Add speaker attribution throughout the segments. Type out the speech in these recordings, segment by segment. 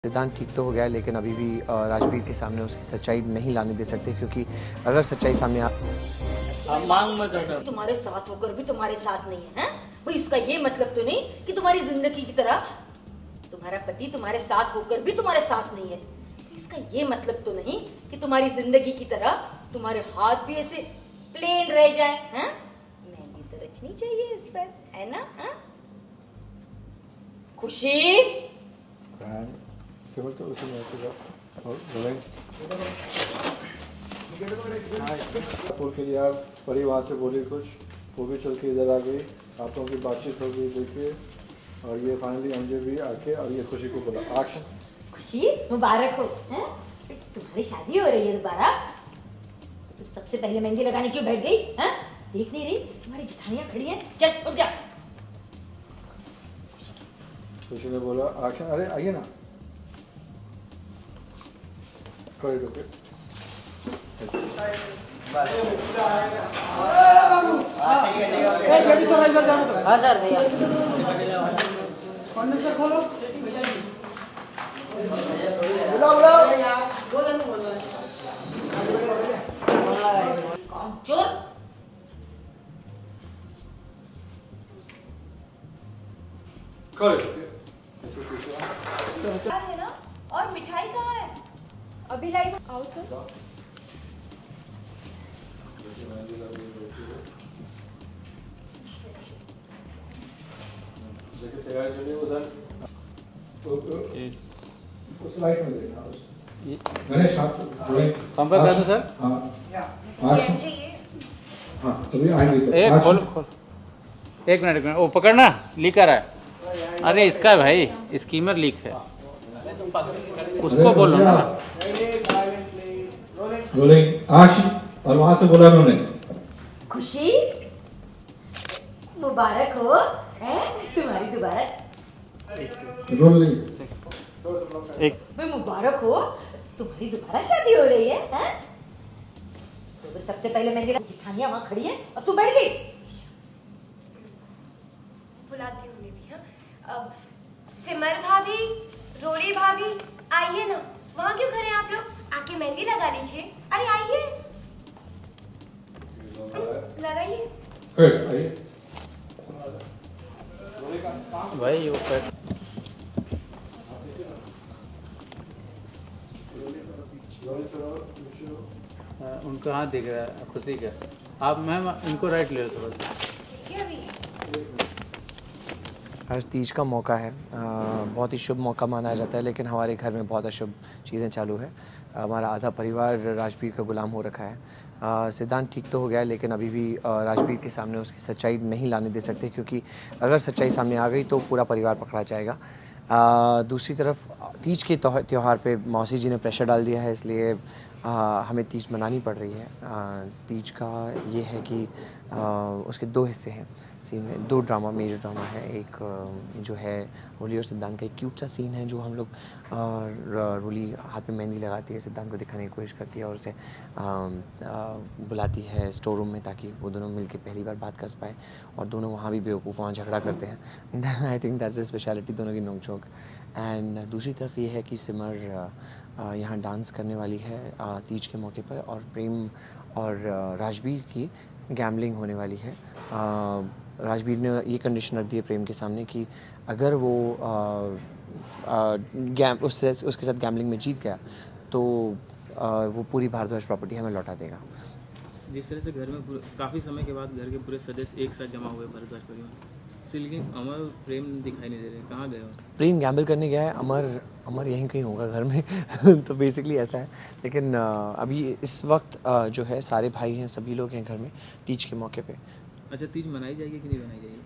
Speaker 1: सिद्धांत ठीक तो हो गया है, लेकिन अभी भी राजबीर के सामने उसकी सच्चाई नहीं लाने दे सकते, क्योंकि अगर सच्चाई सामने
Speaker 2: मांग मत हटा।
Speaker 3: तुम्हारे साथ होकर भी तुम्हारे साथ नहीं है, हैं? भाई इसका ये मतलब तो नहीं कि तुम्हारी जिंदगी की तरह तुम्हारा पति तुम्हारे साथ होकर भी तुम्हारे साथ नहीं है। इसका ये मतलब तो नहीं कि तुम्हारी जिंदगी की तरह तुम्हारे हाथ भी ऐसे प्लेन रह जाए, हैं? मेहंदी तो रचनी चाहिए इस पर, है ना? हैं? खुशी
Speaker 4: फूल के लिए आप परी वहाँ से बोली कुछ, वो भी चल के इधर आ गई, आप लोगों की बातचीत हो गई देखिए, और ये फाइनली अंजू भी आके और ये खुशी को बोला एक्शन।
Speaker 3: खुशी मुबारक हो, हैं? तुम्हारी शादी हो रही है दोबारा। तो सबसे पहले मेहंदी लगाने क्यों बैठ गई, हैं? देख नहीं रही तुम्हारी जेठानियां खड़ी हैं? चल उठ जा।
Speaker 4: खुशी ने बोला एक्शन। अरे आइए ना, करेक्ट ओके।
Speaker 3: हाँ सर भैया चोर
Speaker 4: करेक्ट
Speaker 5: है ना। और मिठाई कहाँ है? अभी लाई आओ सर।
Speaker 4: देखिए तैयार चलिए उधर उस लाइट में देखना गणेश हाथ
Speaker 6: संपर्क कर दो सर।
Speaker 4: हाँ हाँ तभी आएंगे।
Speaker 6: एक खोल खोल, एक मिनट वो पकड़ना, लीक आ रहा है। अरे इसका भाई स्कीमर लीक है, उसको बोलो ना।
Speaker 4: Rolling action. और वहां से बोला उन्होंने
Speaker 3: खुशी मुबारक हो, हैं? तुम्हारी दोबारा
Speaker 4: रोलिंग
Speaker 6: एक
Speaker 3: भाई मुबारक हो, तुम्हारी दोबारा शादी हो रही है, हैं? तो फिर सबसे पहले मेहंदी जेठानियां वहां खड़ी है और तू बैठ गई।
Speaker 5: बुलाती हूँ उन्हें भी। हाँ अब सिमर भाभी, रोली भाभी, आइए ना। वहाँ क्यों खड़े हैं आप लोग? आके मेहंदी लगा लीजिए। अरे आइए लगाइए।
Speaker 4: आइए
Speaker 6: भाई वो कर उनका हाथ दिख रहा है खुशी का। आप मैम इनको राइट ले लो थोड़ा सा।
Speaker 5: देखिए अभी
Speaker 1: आज तीज का मौका है, बहुत ही शुभ मौका माना जाता है, लेकिन हमारे घर में बहुत अशुभ चीज़ें चालू है। हमारा आधा परिवार राजबीर का गुलाम हो रखा है। सिद्धांत ठीक तो हो गया है, लेकिन अभी भी राजबीर के सामने उसकी सच्चाई नहीं लाने दे सकते, क्योंकि अगर सच्चाई सामने आ गई तो पूरा परिवार पकड़ा जाएगा। दूसरी तरफ तीज के त्यौहार पे मौसी जी ने प्रेशर डाल दिया है, इसलिए हमें तीज मनानी पड़ रही है। तीज का ये है कि उसके दो हिस्से हैं सीन में, दो ड्रामा, मेजर ड्रामा है। एक जो है रोली और सिद्धांत का एक क्यूट सा सीन है, जो हम लोग रोली हाथ में मेहंदी लगाती है, सिद्धांत को दिखाने की कोशिश करती है और उसे बुलाती है स्टोर रूम में, ताकि वो दोनों मिलकर पहली बार बात कर पाए, और दोनों वहाँ भी बेवकूफ़ वहाँ झगड़ा करते हैं। I think that's the speciality, दोनों की नोक-झोंक। एंड दूसरी तरफ ये है कि सिमर यहाँ डांस करने वाली है तीज के मौके पर, और प्रेम और राजबीर की गैम्बलिंग होने वाली है। राजबीर ने ये कंडीशन रख दी है प्रेम के सामने कि अगर वो उसके साथ गैम्बलिंग में जीत गया तो वो पूरी भारद्वाज प्रॉपर्टी हमें लौटा देगा।
Speaker 2: जिस तरह से घर में काफ़ी समय के बाद घर के पूरे सदस्य एक साथ जमा हुए भारद्वाज परिवार से, लेकिन अमर प्रेम दिखाई नहीं दे रहे, कहाँ गए हो?
Speaker 1: प्रेम गैम्बल करने गया है, अमर यहीं कहीं होगा घर में। तो बेसिकली ऐसा है, लेकिन अभी इस वक्त जो है सारे भाई हैं, सभी लोग हैं घर में तीज के मौके पे।
Speaker 2: अच्छा, तीज मनाई जाएगी कि नहीं मनाई जाएगी?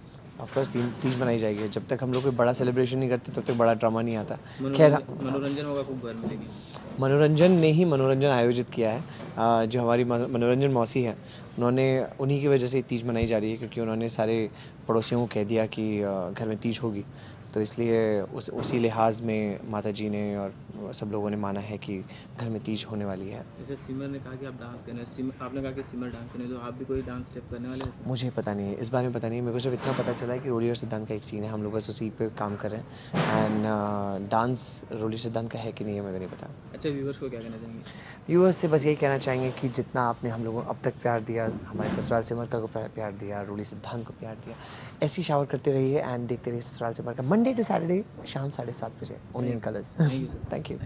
Speaker 1: ऑफकोर्स तीज मनाई जाएगी। जब तक हम लोग कोई बड़ा सेलिब्रेशन नहीं करते तब तक बड़ा ड्रामा नहीं आता। खैर,
Speaker 2: मनोरंजन होगा खूब घर में, लेकिन
Speaker 1: मनोरंजन ने ही मनोरंजन आयोजित किया है। जो हमारी मनोरंजन मौसी हैं, उन्हीं की वजह से तीज मनाई जा रही है, क्योंकि उन्होंने सारे पड़ोसियों को कह दिया कि घर में तीज होगी, तो इसलिए उसी लिहाज में माता जी ने और सब लोगों ने माना है कि घर में तीज होने वाली है।
Speaker 2: जैसे सिमर ने कहा कि आप डांस करने आपने कहा कि सिमर डांस करने, तो आप भी कोई डांस स्टेप करने वाले हैं?
Speaker 1: मुझे पता नहीं है, इस बारे में पता नहीं है। मेरे को सिर्फ इतना पता चला है कि रोली और सिद्धांत का एक सीन है, हम लोग बस उसी पे काम कर रहे हैं। एंड डांस रोली सिद्धांत का है कि नहीं है मेरे को नहीं पता।
Speaker 2: अच्छा, व्यूवर्स को क्या कहना चाहेंगे?
Speaker 1: व्यूअर्स से बस यही कहना चाहेंगे कि जितना आपने हम लोगों को अब तक प्यार दिया, हमारे ससुराल सिमर का को प्यार दिया, रोली सिद्धांत को प्यार दिया, ऐसी शावर करते रहिए एंड देखते रहिए ससुराल सिमर का मंडे टू सैटरडे शाम 7:30 बजे only in colours. Thank you.